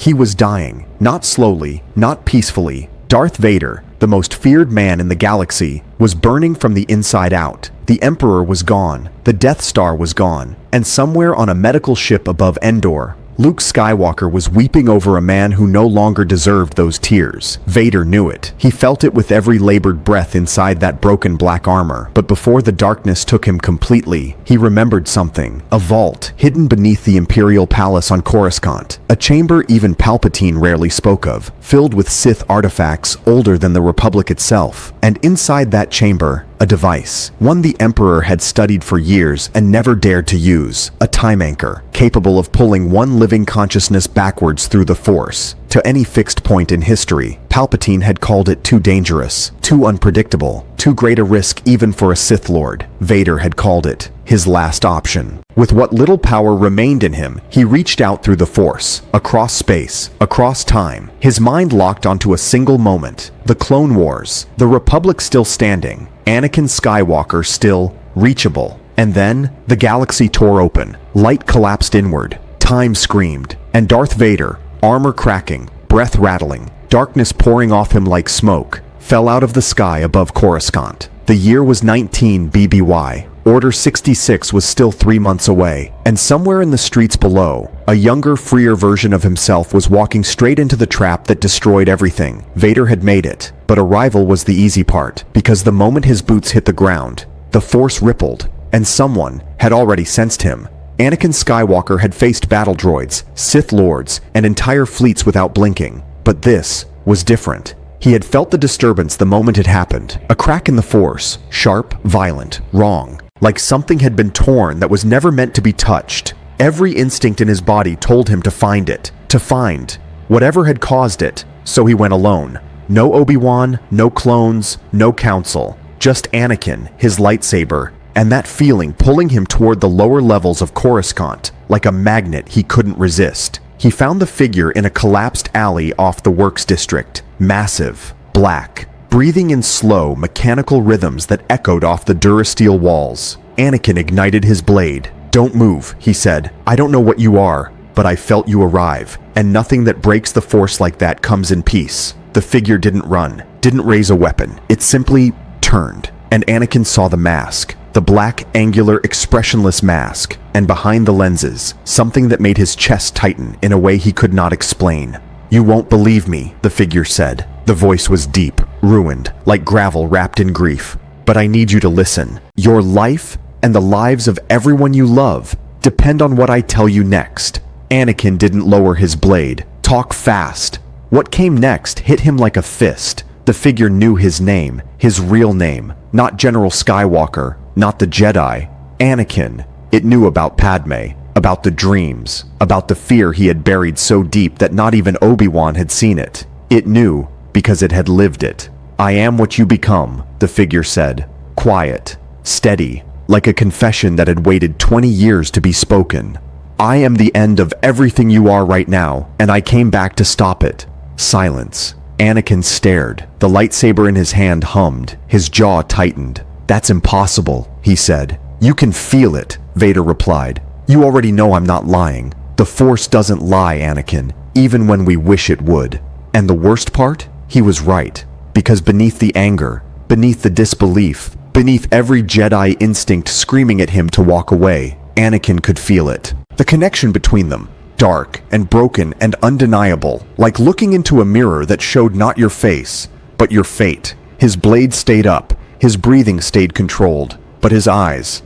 He was dying, not slowly, not peacefully. Darth Vader, the most feared man in the galaxy, was burning from the inside out. The Emperor was gone, the Death Star was gone, and somewhere on a medical ship above Endor, Luke Skywalker was weeping over a man who no longer deserved those tears. Vader knew it. He felt it with every labored breath inside that broken black armor. But before the darkness took him completely, he remembered something. A vault, hidden beneath the Imperial Palace on Coruscant. A chamber even Palpatine rarely spoke of, filled with Sith artifacts older than the Republic itself. And inside that chamber, a device, one the Emperor had studied for years and never dared to use, a time anchor, capable of pulling one living consciousness backwards through the Force, to any fixed point in history. Palpatine had called it too dangerous, too unpredictable, too great a risk even for a Sith Lord. Vader had called it his last option. With what little power remained in him, he reached out through the Force, across space, across time. His mind locked onto a single moment. The Clone Wars, the Republic still standing, Anakin Skywalker still reachable. And then, the galaxy tore open. Light collapsed inward. Time screamed. And Darth Vader, armor cracking, breath rattling, darkness pouring off him like smoke, fell out of the sky above Coruscant. The year was 19 BBY. Order 66 was still 3 months away, and somewhere in the streets below, a younger, freer version of himself was walking straight into the trap that destroyed everything. Vader had made it, but arrival was the easy part, because the moment his boots hit the ground, the Force rippled, and someone had already sensed him. Anakin Skywalker had faced battle droids, Sith Lords, and entire fleets without blinking, but this was different. He had felt the disturbance the moment it happened, a crack in the Force, sharp, violent, wrong. Like something had been torn that was never meant to be touched. Every instinct in his body told him to find it, to find whatever had caused it, so he went alone. No Obi-Wan, no clones, no council, just Anakin, his lightsaber, and that feeling pulling him toward the lower levels of Coruscant, like a magnet he couldn't resist. He found the figure in a collapsed alley off the Works District, massive, black, breathing in slow, mechanical rhythms that echoed off the Durasteel walls. Anakin ignited his blade. "Don't move," he said. "I don't know what you are, but I felt you arrive, and nothing that breaks the Force like that comes in peace." The figure didn't run, didn't raise a weapon. It simply turned, and Anakin saw the mask. The black, angular, expressionless mask, and behind the lenses, something that made his chest tighten in a way he could not explain. "You won't believe me," the figure said. The voice was deep, ruined, like gravel wrapped in grief. "But I need you to listen. Your life, and the lives of everyone you love, depend on what I tell you next." Anakin didn't lower his blade. "Talk fast." What came next hit him like a fist. The figure knew his name, his real name, not General Skywalker, not the Jedi. Anakin. It knew about Padme, about the dreams, about the fear he had buried so deep that not even Obi-Wan had seen it. It knew because it had lived it. "I am what you become," the figure said. Quiet, steady, like a confession that had waited 20 years to be spoken. "I am the end of everything you are right now, and I came back to stop it." Silence. Anakin stared. The lightsaber in his hand hummed. His jaw tightened. "That's impossible," he said. "You can feel it," Vader replied. "You already know I'm not lying. The Force doesn't lie, Anakin, even when we wish it would." And the worst part? He was right. Because beneath the anger, beneath the disbelief, beneath every Jedi instinct screaming at him to walk away, Anakin could feel it. The connection between them, dark and broken and undeniable, like looking into a mirror that showed not your face, but your fate. His blade stayed up, his breathing stayed controlled, but his eyes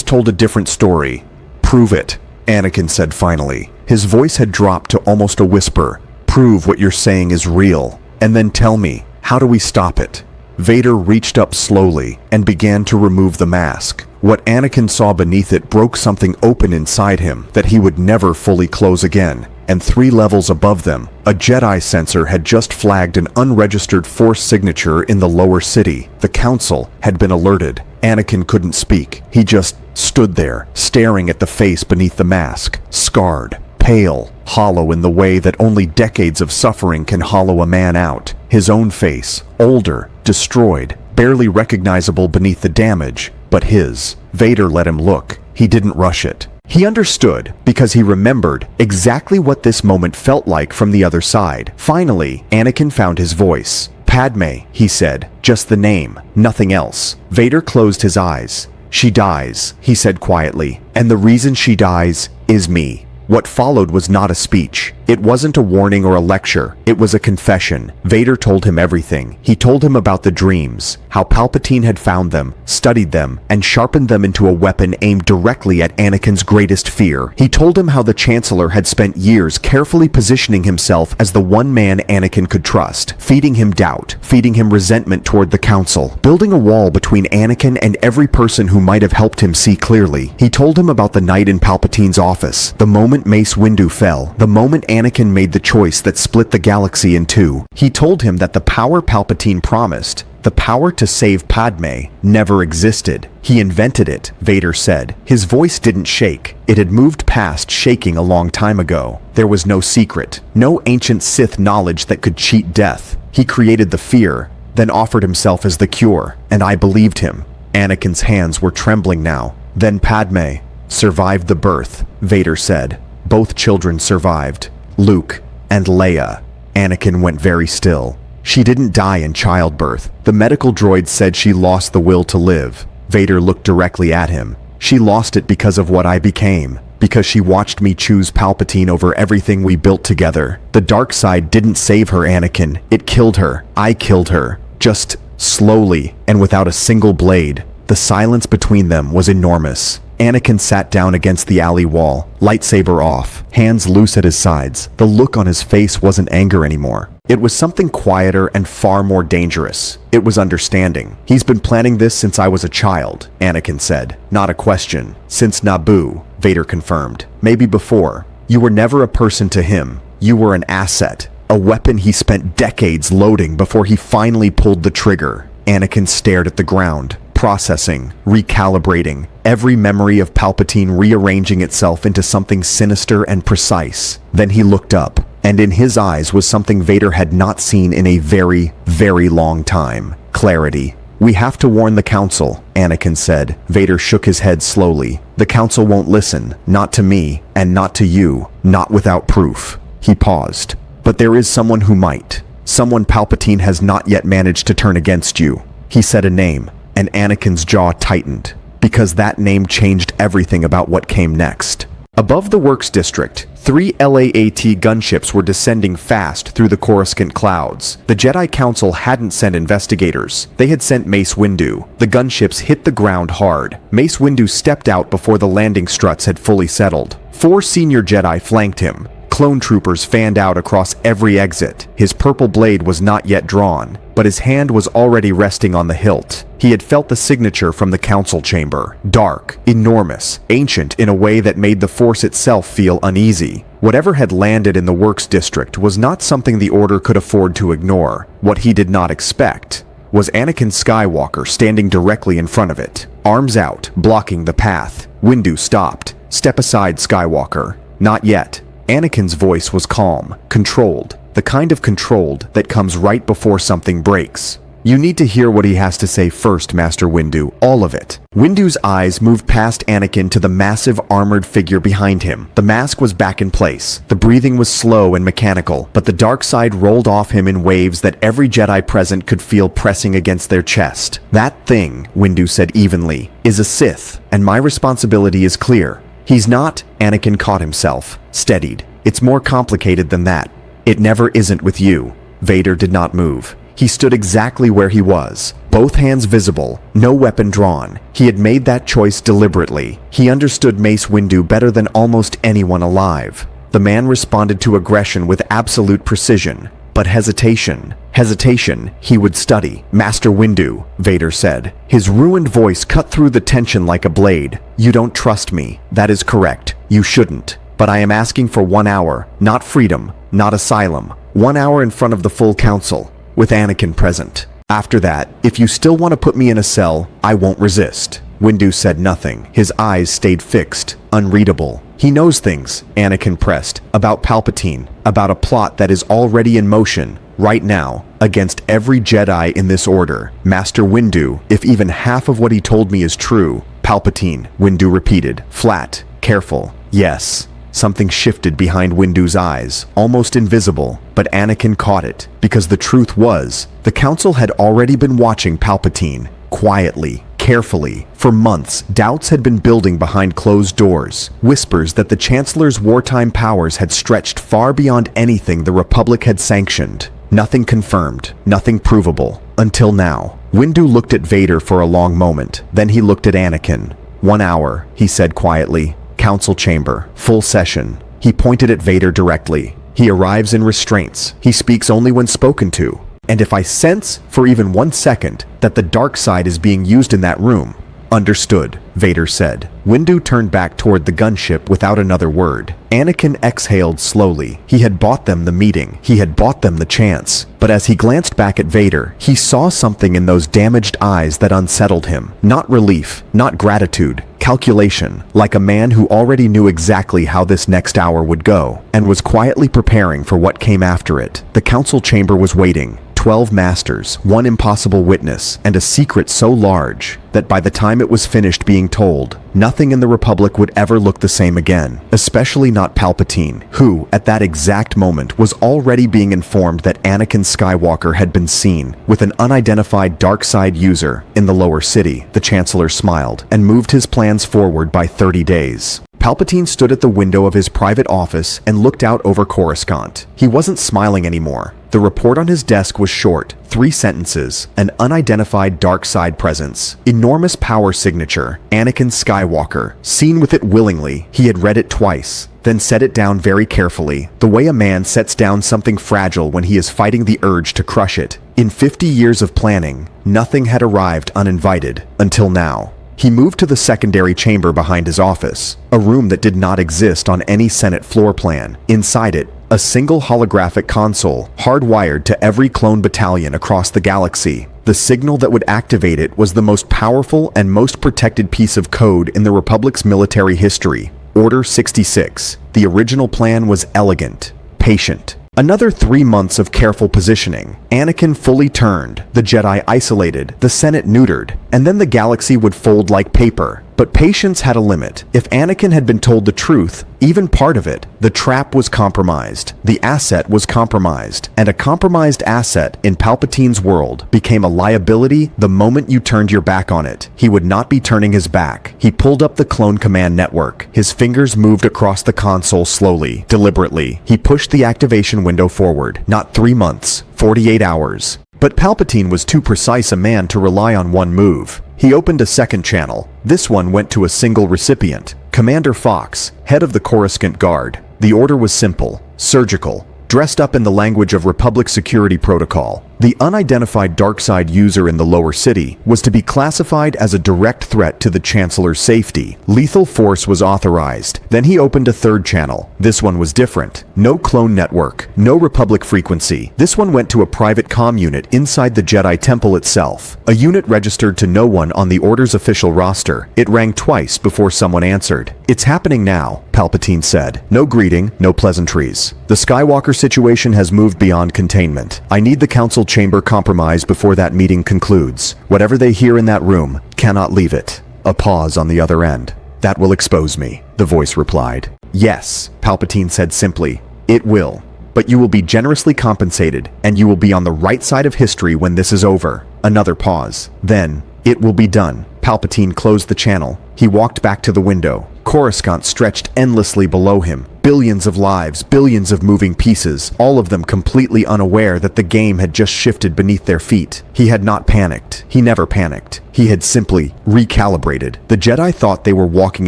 told a different story. "Prove it," Anakin said finally. His voice had dropped to almost a whisper. "Prove what you're saying is real, and then tell me, how do we stop it?" Vader reached up slowly and began to remove the mask. What Anakin saw beneath it broke something open inside him that he would never fully close again. And 3 levels above them, a Jedi sensor had just flagged an unregistered Force signature in the lower city. The Council had been alerted. Anakin couldn't speak. He just stood there, staring at the face beneath the mask, scarred, pale, hollow in the way that only decades of suffering can hollow a man out. His own face, older, destroyed, barely recognizable beneath the damage, but his. Vader let him look. He didn't rush it. He understood because he remembered exactly what this moment felt like from the other side. Finally, Anakin found his voice. "Padme," he said, "just the name, nothing else." Vader closed his eyes. "She dies," he said quietly, "and the reason she dies is me." What followed was not a speech. It wasn't a warning or a lecture. It was a confession. Vader told him everything. He told him about the dreams, how Palpatine had found them, studied them, and sharpened them into a weapon aimed directly at Anakin's greatest fear. He told him how the Chancellor had spent years carefully positioning himself as the one man Anakin could trust, feeding him doubt, feeding him resentment toward the Council, building a wall between Anakin and every person who might have helped him see clearly. He told him about the night in Palpatine's office, the moment Mace Windu fell, the moment Anakin made the choice that split the galaxy in two. He told him that the power Palpatine promised, the power to save Padme, never existed. He invented it, Vader said. His voice didn't shake. It had moved past shaking a long time ago. There was no secret, no ancient Sith knowledge that could cheat death. He created the fear, then offered himself as the cure, and I believed him. Anakin's hands were trembling now. Then Padme survived the birth, Vader said. Both children survived. Luke and Leia. Anakin went very still. She didn't die in childbirth. The medical droid said she lost the will to live. Vader looked directly at him. She lost it because of what I became. Because she watched me choose Palpatine over everything we built together. The dark side didn't save her, Anakin. It killed her. I killed her. Just slowly and without a single blade. The silence between them was enormous. Anakin sat down against the alley wall, lightsaber off, hands loose at his sides. The look on his face wasn't anger anymore. It was something quieter and far more dangerous. It was understanding. "He's been planning this since I was a child," Anakin said. "Not a question. Since Naboo," Vader confirmed. "Maybe before. You were never a person to him. You were an asset. A weapon he spent decades loading before he finally pulled the trigger." Anakin stared at the ground, processing, recalibrating, every memory of Palpatine rearranging itself into something sinister and precise. Then he looked up, and in his eyes was something Vader had not seen in a very, very long time. Clarity. "We have to warn the Council," Anakin said. Vader shook his head slowly. "The Council won't listen, not to me, and not to you, not without proof." He paused. "But there is someone who might. Someone Palpatine has not yet managed to turn against you." He said a name, and Anakin's jaw tightened, because that name changed everything about what came next. Above the Works District, 3 LAAT gunships were descending fast through the Coruscant clouds. The Jedi Council hadn't sent investigators. They had sent Mace Windu. The gunships hit the ground hard. Mace Windu stepped out before the landing struts had fully settled. 4 senior Jedi flanked him. Clone troopers fanned out across every exit. His purple blade was not yet drawn, but his hand was already resting on the hilt. He had felt the signature from the council chamber. Dark, enormous, ancient in a way that made the Force itself feel uneasy. Whatever had landed in the Works District was not something the Order could afford to ignore. What he did not expect was Anakin Skywalker standing directly in front of it. Arms out, blocking the path. Windu stopped. "Step aside, Skywalker." "Not yet." Anakin's voice was calm, controlled, the kind of controlled that comes right before something breaks. "You need to hear what he has to say first, Master Windu, all of it." Windu's eyes moved past Anakin to the massive armored figure behind him. The mask was back in place. The breathing was slow and mechanical, but the dark side rolled off him in waves that every Jedi present could feel pressing against their chest. "That thing," Windu said evenly, "is a Sith, and my responsibility is clear." "He's not," Anakin caught himself, steadied. "It's more complicated than that. It never isn't with you." Vader did not move. He stood exactly where he was, both hands visible, no weapon drawn. He had made that choice deliberately. He understood Mace Windu better than almost anyone alive. The man responded to aggression with absolute precision, but hesitation he would study. "Master Windu," Vader said. His ruined voice cut through the tension like a blade. "You don't trust me. That is correct. You shouldn't. But I am asking for 1 hour, not freedom, not asylum. 1 hour in front of the full council, with Anakin present. After that, if you still want to put me in a cell, I won't resist." Windu said nothing. His eyes stayed fixed, unreadable. "He knows things," Anakin pressed, "about Palpatine, about a plot that is already in motion, right now, against every Jedi in this order. Master Windu, if even half of what he told me is true." "Palpatine," Windu repeated, flat, careful. Yes. Something shifted behind Windu's eyes, almost invisible, but Anakin caught it, because the truth was, the Council had already been watching Palpatine, quietly, carefully. For months, doubts had been building behind closed doors, whispers that the Chancellor's wartime powers had stretched far beyond anything the Republic had sanctioned. Nothing confirmed, nothing provable, until now. Windu looked at Vader for a long moment, then he looked at Anakin. 1 hour, he said quietly. Council chamber, full session. He pointed at Vader directly. He arrives in restraints. He speaks only when spoken to. And if I sense, for even 1 second, that the dark side is being used in that room. Understood, Vader said. Windu turned back toward the gunship without another word. Anakin exhaled slowly. He had bought them the meeting. He had bought them the chance. But as he glanced back at Vader, he saw something in those damaged eyes that unsettled him. Not relief, not gratitude, calculation, like a man who already knew exactly how this next hour would go, and was quietly preparing for what came after it. The council chamber was waiting. 12 masters, 1 impossible witness, and a secret so large that by the time it was finished being told, nothing in the Republic would ever look the same again, especially not Palpatine, who, at that exact moment, was already being informed that Anakin Skywalker had been seen with an unidentified dark side user in the lower city. The Chancellor smiled and moved his plans forward by 30 days. Palpatine stood at the window of his private office and looked out over Coruscant. He wasn't smiling anymore. The report on his desk was short, 3 sentences, an unidentified dark side presence, enormous power signature, Anakin Skywalker, seen with it willingly. He had read it twice, then set it down very carefully, the way a man sets down something fragile when he is fighting the urge to crush it. In 50 years of planning, nothing had arrived uninvited, until now. He moved to the secondary chamber behind his office, a room that did not exist on any Senate floor plan. Inside it, a single holographic console, hardwired to every clone battalion across the galaxy. The signal that would activate it was the most powerful and most protected piece of code in the Republic's military history. Order 66. The original plan was elegant, patient. Another 3 months of careful positioning. Anakin fully turned, the Jedi isolated, the Senate neutered, and then the galaxy would fold like paper. But patience had a limit. If Anakin had been told the truth, even part of it, the trap was compromised. The asset was compromised. And a compromised asset in Palpatine's world became a liability the moment you turned your back on it. He would not be turning his back. He pulled up the clone command network. His fingers moved across the console slowly, deliberately. He pushed the activation window forward. Not 3 months, 48 hours. But Palpatine was too precise a man to rely on one move. He opened a second channel. This one went to a single recipient, Commander Fox, head of the Coruscant Guard. The order was simple, surgical, dressed up in the language of Republic security protocol. The unidentified darkside user in the lower city was to be classified as a direct threat to the Chancellor's safety. Lethal force was authorized. Then he opened a third channel. This one was different. No clone network, no Republic frequency. This one went to a private comm unit inside the Jedi Temple itself. A unit registered to no one on the Order's official roster. It rang twice before someone answered. "It's happening now," Palpatine said. No greeting, no pleasantries. "The Skywalker situation has moved beyond containment. I need the Council chamber compromise before that meeting concludes. Whatever they hear in that room cannot leave it." A pause on the other end. "That will expose me," the voice replied. "Yes," Palpatine said simply. "It will. But you will be generously compensated, and you will be on the right side of history when this is over." Another pause. Then, "It will be done." Palpatine closed the channel. He walked back to the window. Coruscant stretched endlessly below him. Billions of lives, billions of moving pieces, all of them completely unaware that the game had just shifted beneath their feet. He had not panicked. He never panicked. He had simply recalibrated. The Jedi thought they were walking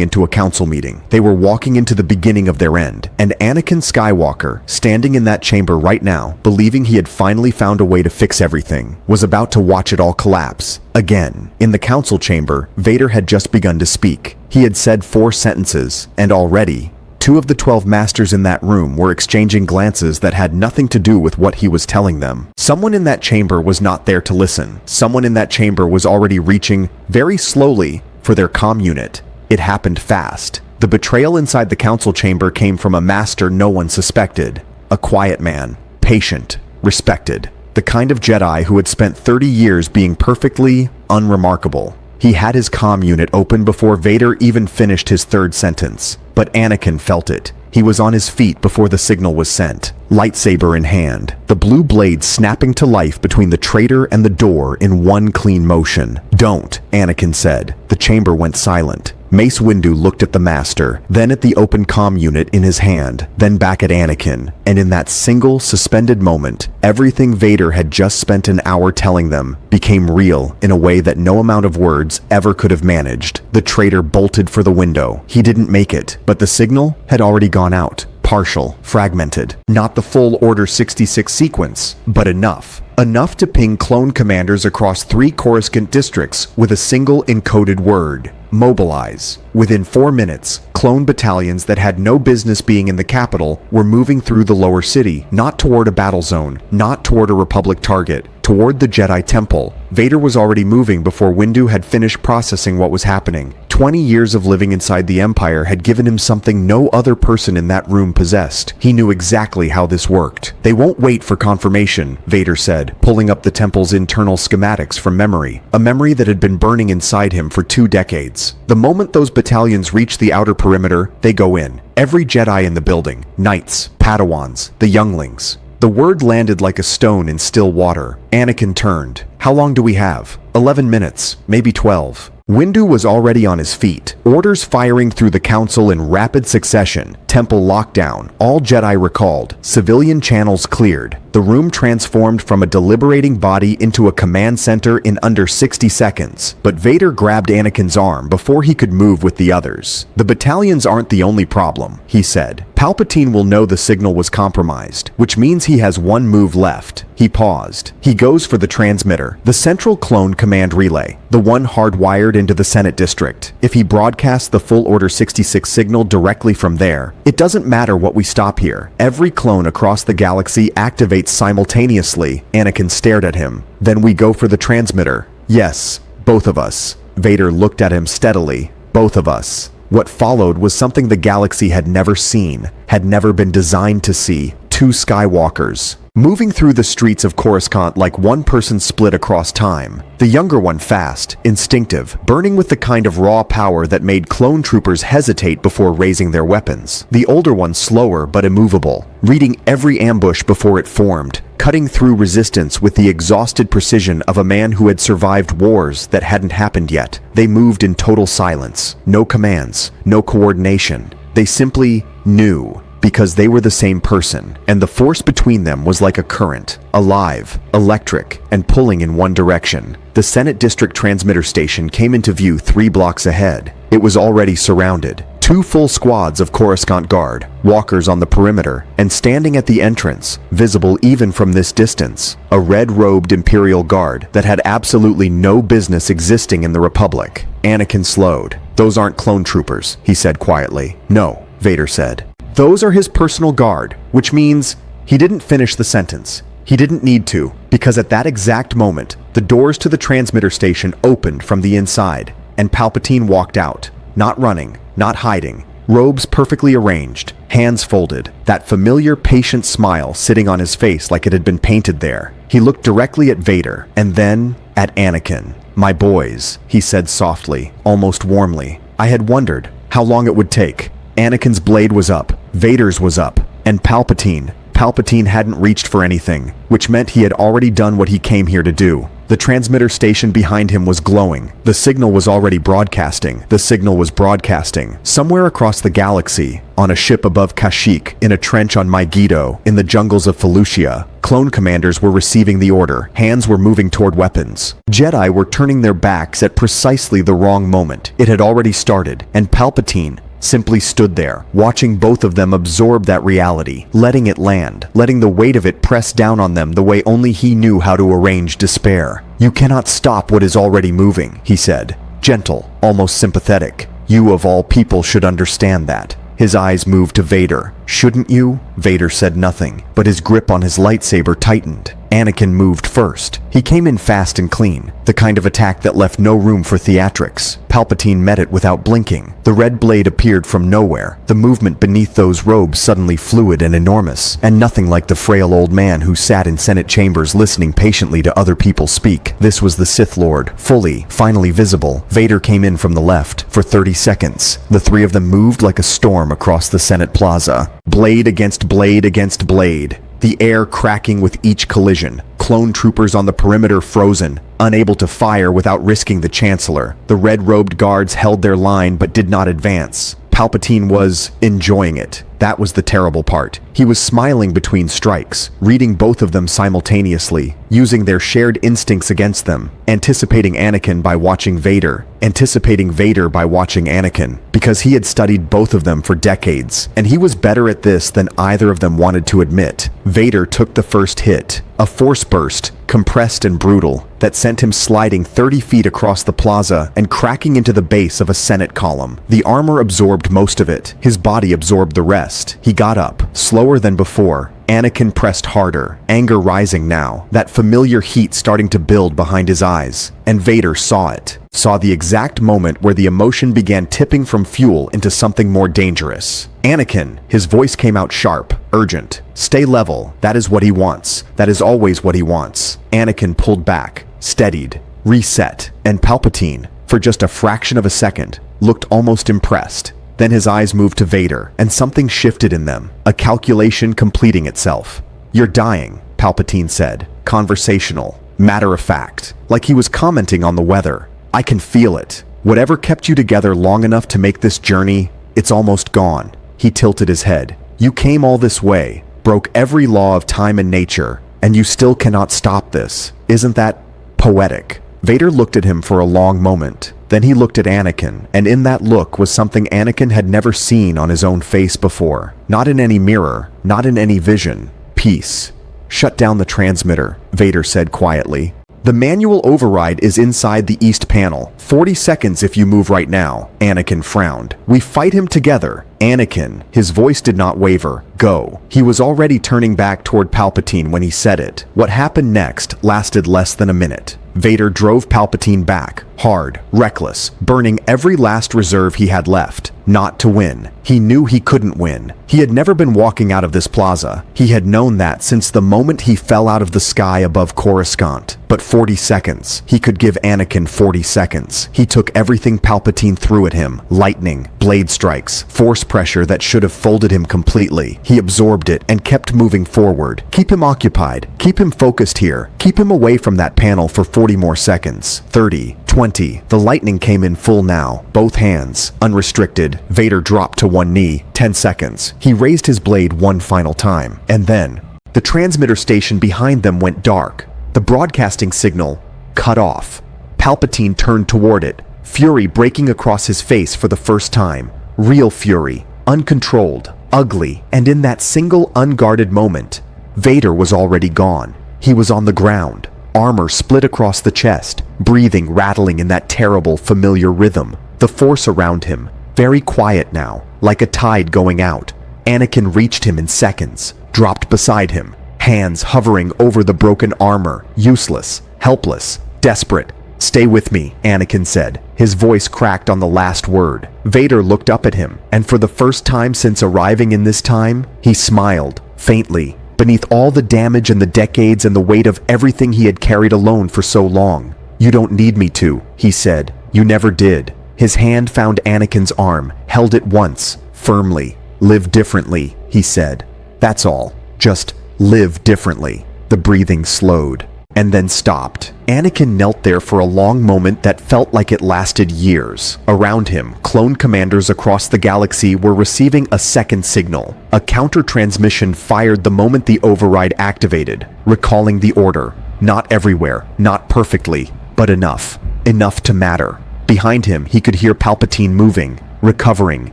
into a council meeting. They were walking into the beginning of their end. And Anakin Skywalker, standing in that chamber right now, believing he had finally found a way to fix everything, was about to watch it all collapse. Again. In the council chamber, Vader had just begun to speak. He had said 4 sentences, and already, 2 of the 12 masters in that room were exchanging glances that had nothing to do with what he was telling them. Someone in that chamber was not there to listen. Someone in that chamber was already reaching, very slowly, for their comm unit. It happened fast. The betrayal inside the council chamber came from a master no one suspected. A quiet man, patient, respected. The kind of Jedi who had spent 30 years being perfectly unremarkable. He had his comm unit open before Vader even finished his third sentence. But Anakin felt it. He was on his feet before the signal was sent, lightsaber in hand, the blue blade snapping to life between the traitor and the door in one clean motion. "Don't," Anakin said. The chamber went silent. Mace Windu looked at the Master, then at the open comm unit in his hand, then back at Anakin, and in that single, suspended moment, everything Vader had just spent an hour telling them became real in a way that no amount of words ever could have managed. The traitor bolted for the window. He didn't make it, but the signal had already gone out. Partial, fragmented. Not the full Order 66 sequence, but enough. Enough to ping clone commanders across 3 Coruscant districts with a single encoded word: mobilize. Within 4 minutes, clone battalions that had no business being in the capital were moving through the lower city, not toward a battle zone, not toward a Republic target, toward the Jedi Temple. Vader was already moving before Windu had finished processing what was happening. 20 years of living inside the Empire had given him something no other person in that room possessed. He knew exactly how this worked. "They won't wait for confirmation," Vader said, pulling up the temple's internal schematics from memory, a memory that had been burning inside him for 2 decades. "The moment those battalions reach the outer perimeter, they go in. Every Jedi in the building, knights, Padawans, the younglings." The word landed like a stone in still water. Anakin turned. "How long do we have?" 11 minutes, maybe 12. Windu was already on his feet, orders firing through the council in rapid succession. Temple lockdown, all Jedi recalled, civilian channels cleared. The room transformed from a deliberating body into a command center in under 60 seconds. But Vader grabbed Anakin's arm before he could move with the others. "The battalions aren't the only problem," he said. "Palpatine will know the signal was compromised, which means he has one move left." He paused. He goes for the transmitter, the central clone command relay, the one hardwired into the Senate district. If he broadcasts the full Order 66 signal directly from there, it doesn't matter what we stop here. Every clone across the galaxy activates simultaneously. Anakin stared at him. "Then we go for the transmitter." "Yes, both of us." Vader looked at him steadily. "Both of us." What followed was something the galaxy had never seen, had never been designed to see. 2 Skywalkers, moving through the streets of Coruscant like one person split across time. The younger one fast, instinctive, burning with the kind of raw power that made clone troopers hesitate before raising their weapons. The older one slower but immovable, reading every ambush before it formed, cutting through resistance with the exhausted precision of a man who had survived wars that hadn't happened yet. They moved in total silence. No commands, no coordination. They simply knew. Because they were the same person, and the force between them was like a current, alive, electric, and pulling in one direction. The Senate District transmitter station came into view 3 blocks ahead. It was already surrounded. 2 full squads of Coruscant Guard, walkers on the perimeter, and standing at the entrance, visible even from this distance, a red-robed Imperial Guard that had absolutely no business existing in the Republic. Anakin slowed. "Those aren't clone troopers," he said quietly. "No," Vader said. "Those are his personal guard," which means he didn't finish the sentence. He didn't need to, because at that exact moment, the doors to the transmitter station opened from the inside, and Palpatine walked out, not running, not hiding, robes perfectly arranged, hands folded, that familiar patient smile sitting on his face like it had been painted there. He looked directly at Vader, and then at Anakin. "My boys," he said softly, almost warmly. "I had wondered how long it would take." Anakin's blade was up, Vader's was up, and Palpatine hadn't reached for anything, which meant he had already done what he came here to do. The transmitter station behind him was glowing. The signal was already broadcasting. The signal was broadcasting. Somewhere across the galaxy, on a ship above Kashyyyk, in a trench on Megiddo, in the jungles of Felucia, clone commanders were receiving the order. Hands were moving toward weapons. Jedi were turning their backs at precisely the wrong moment. It had already started, and Palpatine simply stood there, watching both of them absorb that reality, letting it land, letting the weight of it press down on them the way only he knew how to arrange despair. "You cannot stop what is already moving," he said, gentle, almost sympathetic. "You of all people should understand that." His eyes moved to Vader. "Shouldn't you?" Vader said nothing, but his grip on his lightsaber tightened. Anakin moved first. He came in fast and clean, the kind of attack that left no room for theatrics. Palpatine met it without blinking. The red blade appeared from nowhere, the movement beneath those robes suddenly fluid and enormous, and nothing like the frail old man who sat in Senate chambers listening patiently to other people speak. This was the Sith Lord, finally visible. Vader came in from the left. For 30 seconds, the three of them moved like a storm across the Senate plaza. Blade against blade against blade. The air cracking with each collision. Clone troopers on the perimeter frozen, unable to fire without risking the Chancellor. The red-robed guards held their line but did not advance. Palpatine was enjoying it. That was the terrible part. He was smiling between strikes, reading both of them simultaneously, using their shared instincts against them, anticipating Anakin by watching Vader, anticipating Vader by watching Anakin, because he had studied both of them for decades, and he was better at this than either of them wanted to admit. Vader took the first hit, a force burst, compressed and brutal, that sent him sliding 30 feet across the plaza and cracking into the base of a Senate column. The armor absorbed most of it. His body absorbed the rest. He got up, slower than before. Anakin pressed harder, anger rising now, that familiar heat starting to build behind his eyes. And Vader saw it. Saw the exact moment where the emotion began tipping from fuel into something more dangerous. Anakin, his voice came out sharp, urgent. Stay level, that is what he wants. That is always what he wants. Anakin pulled back, steadied, reset, and Palpatine, for just a fraction of a second, looked almost impressed. Then his eyes moved to Vader, and something shifted in them, a calculation completing itself. "You're dying," Palpatine said, conversational, matter of fact, like he was commenting on the weather. "I can feel it. Whatever kept you together long enough to make this journey, it's almost gone." He tilted his head. "You came all this way, broke every law of time and nature, and you still cannot stop this. Isn't that poetic?" Vader looked at him for a long moment. Then he looked at Anakin, and in that look was something Anakin had never seen on his own face before. Not in any mirror, not in any vision. Peace. "Shut down the transmitter," Vader said quietly. "The manual override is inside the east panel. 40 seconds if you move right now." Anakin frowned. "We fight him together." "Anakin," his voice did not waver. "Go." He was already turning back toward Palpatine when he said it. What happened next lasted less than a minute. Vader drove Palpatine back, hard, reckless, burning every last reserve he had left. Not to win. He knew he couldn't win. He had never been walking out of this plaza. He had known that since the moment he fell out of the sky above Coruscant. But 40 seconds. He could give Anakin 40 seconds. He took everything Palpatine threw at him. Lightning, blade strikes, force pressure that should have folded him completely. He absorbed it and kept moving forward. Keep him occupied. Keep him focused here. Keep him away from that panel for 40 more seconds. 30. 20. The lightning came in full now. Both hands, unrestricted. Vader dropped to one knee. 10 seconds. He raised his blade one final time. And then, the transmitter station behind them went dark. The broadcasting signal cut off. Palpatine turned toward it, fury breaking across his face for the first time. Real fury, uncontrolled, ugly, and in that single unguarded moment, Vader was already gone. He was on the ground, armor split across the chest, breathing rattling in that terrible, familiar rhythm. The force around him, very quiet now, like a tide going out. Anakin reached him in seconds, dropped beside him, hands hovering over the broken armor, useless, helpless, desperate. "Stay with me," Anakin said. His voice cracked on the last word. Vader looked up at him, and for the first time since arriving in this time, he smiled, faintly, beneath all the damage and the decades and the weight of everything he had carried alone for so long. "You don't need me to," he said. "You never did." His hand found Anakin's arm, held it once, firmly. "Live differently," he said. "That's all. Just live differently." The breathing slowed, and then stopped. Anakin knelt there for a long moment that felt like it lasted years. Around him, clone commanders across the galaxy were receiving a second signal. A counter-transmission fired the moment the override activated, recalling the order. Not everywhere, not perfectly, but enough. Enough to matter. Behind him, he could hear Palpatine moving, recovering,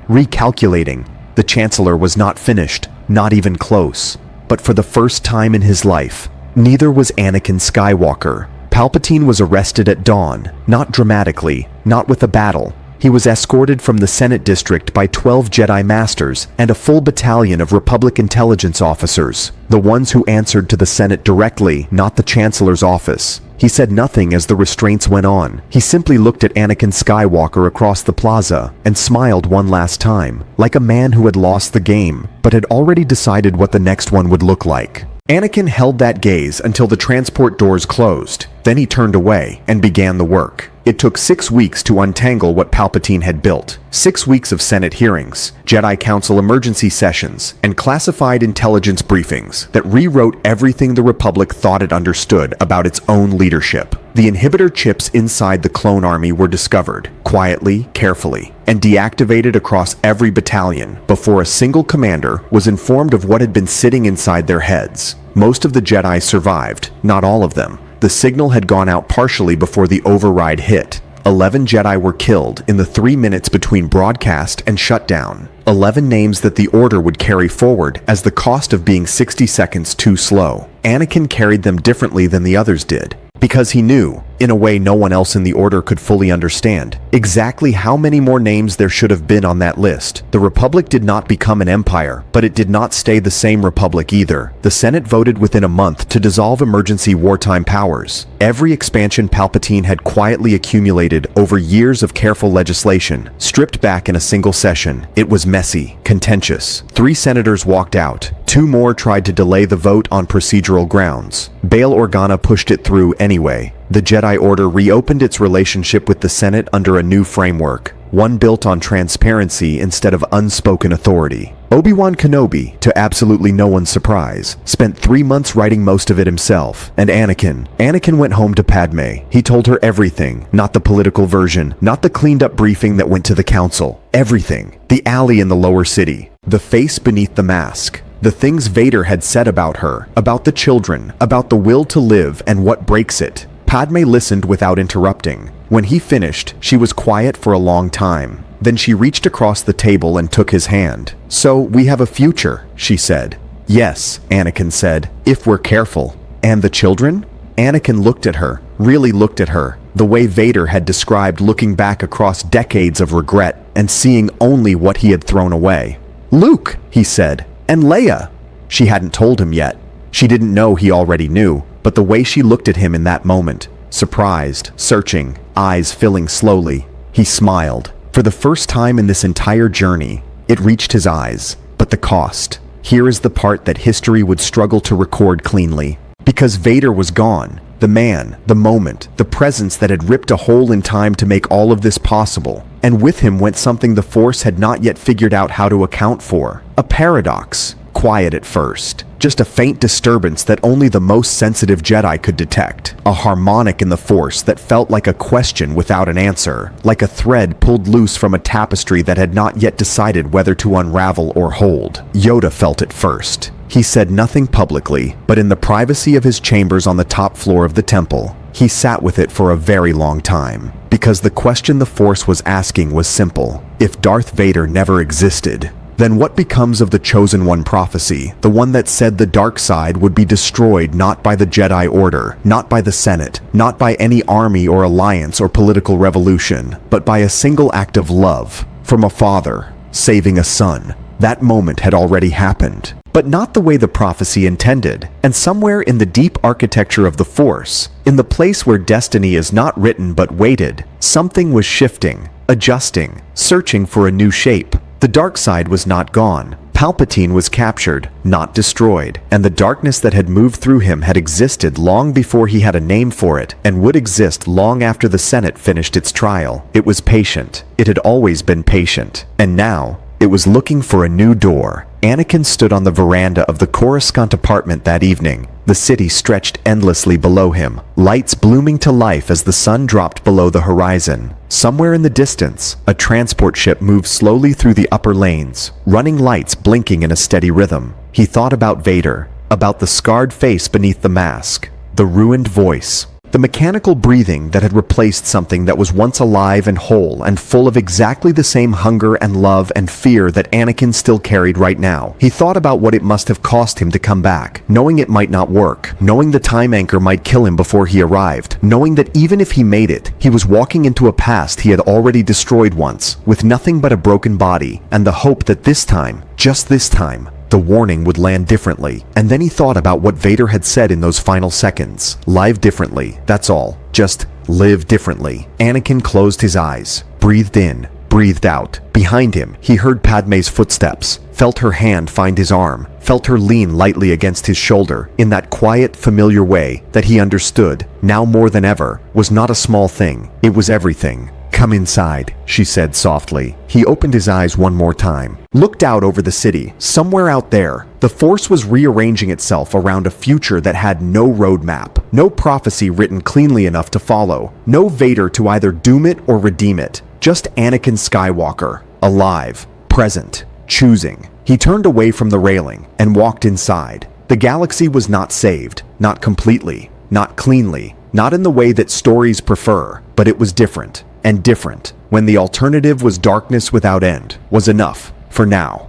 recalculating. The Chancellor was not finished, not even close. But for the first time in his life, neither was Anakin Skywalker. Palpatine was arrested at dawn, not dramatically, not with a battle, He was escorted from the Senate district by 12 Jedi Masters and a full battalion of Republic intelligence officers, the ones who answered to the Senate directly, not the Chancellor's office. He said nothing as the restraints went on. He simply looked at Anakin Skywalker across the plaza and smiled one last time, like a man who had lost the game, but had already decided what the next one would look like. Anakin held that gaze until the transport doors closed. Then he turned away and began the work. It took 6 weeks to untangle what Palpatine had built. 6 weeks of Senate hearings, Jedi Council emergency sessions, and classified intelligence briefings that rewrote everything the Republic thought it understood about its own leadership. The inhibitor chips inside the clone army were discovered, quietly, carefully, and deactivated across every battalion before a single commander was informed of what had been sitting inside their heads. Most of the Jedi survived, not all of them. The signal had gone out partially before the override hit. 11 Jedi were killed in the 3 minutes between broadcast and shutdown. 11 names that the Order would carry forward as the cost of being 60 seconds too slow. Anakin carried them differently than the others did, because he knew, in a way no one else in the Order could fully understand, exactly how many more names there should have been on that list. The Republic did not become an empire, but it did not stay the same Republic either. The Senate voted within a month to dissolve emergency wartime powers. Every expansion Palpatine had quietly accumulated over years of careful legislation, stripped back in a single session. It was messy, contentious. 3 senators walked out. 2 more tried to delay the vote on procedural grounds. Bail Organa pushed it through anyway. The Jedi Order reopened its relationship with the Senate under a new framework, one built on transparency instead of unspoken authority. Obi-Wan Kenobi, to absolutely no one's surprise, spent 3 months writing most of it himself. And Anakin went home to Padme. He told her everything, not the political version, not the cleaned-up briefing that went to the council. Everything. The alley in the lower city. The face beneath the mask. The things Vader had said about her, about the children, about the will to live and what breaks it. Padme listened without interrupting. When he finished, she was quiet for a long time. Then she reached across the table and took his hand. "So, we have a future," she said. "Yes," Anakin said, "if we're careful." "And the children?" Anakin looked at her, really looked at her, the way Vader had described looking back across decades of regret and seeing only what he had thrown away. "Luke," he said, "and Leia." She hadn't told him yet. She didn't know he already knew, but the way she looked at him in that moment, surprised, searching, eyes filling slowly, he smiled. For the first time in this entire journey, it reached his eyes. But the cost. Here is the part that history would struggle to record cleanly. Because Vader was gone, the man, the moment, the presence that had ripped a hole in time to make all of this possible. And with him went something the Force had not yet figured out how to account for. A paradox. Quiet at first. Just a faint disturbance that only the most sensitive Jedi could detect. A harmonic in the Force that felt like a question without an answer. Like a thread pulled loose from a tapestry that had not yet decided whether to unravel or hold. Yoda felt it first. He said nothing publicly, but in the privacy of his chambers on the top floor of the temple, he sat with it for a very long time. Because the question the Force was asking was simple. If Darth Vader never existed, then what becomes of the Chosen One prophecy, the one that said the dark side would be destroyed not by the Jedi Order, not by the Senate, not by any army or alliance or political revolution, but by a single act of love, from a father, saving a son. That moment had already happened. But not the way the prophecy intended, and somewhere in the deep architecture of the Force, in the place where destiny is not written but weighted, something was shifting, adjusting, searching for a new shape. The dark side was not gone. Palpatine was captured, not destroyed, and the darkness that had moved through him had existed long before he had a name for it, and would exist long after the Senate finished its trial. It was patient. It had always been patient. And now, it was looking for a new door. Anakin stood on the veranda of the Coruscant apartment that evening. The city stretched endlessly below him, lights blooming to life as the sun dropped below the horizon. Somewhere in the distance, a transport ship moved slowly through the upper lanes, running lights blinking in a steady rhythm. He thought about Vader, about the scarred face beneath the mask, the ruined voice. The mechanical breathing that had replaced something that was once alive and whole and full of exactly the same hunger and love and fear that Anakin still carried right now. He thought about what it must have cost him to come back, knowing it might not work, knowing the time anchor might kill him before he arrived, knowing that even if he made it, he was walking into a past he had already destroyed once, with nothing but a broken body, and the hope that this time, just this time, the warning would land differently. And then he thought about what Vader had said in those final seconds. Live differently, that's all. Just live differently. Anakin closed his eyes, breathed in, breathed out. Behind him, he heard Padme's footsteps, felt her hand find his arm, felt her lean lightly against his shoulder, in that quiet, familiar way that he understood, now more than ever, was not a small thing. It was everything. "Come inside," she said softly. He opened his eyes one more time, looked out over the city. Somewhere out there, the Force was rearranging itself around a future that had no roadmap, no prophecy written cleanly enough to follow, no Vader to either doom it or redeem it. Just Anakin Skywalker, alive, present, choosing. He turned away from the railing and walked inside. The galaxy was not saved, not completely, not cleanly, not in the way that stories prefer, but it was different. And different, when the alternative was darkness without end, was enough. For now,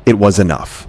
it was enough.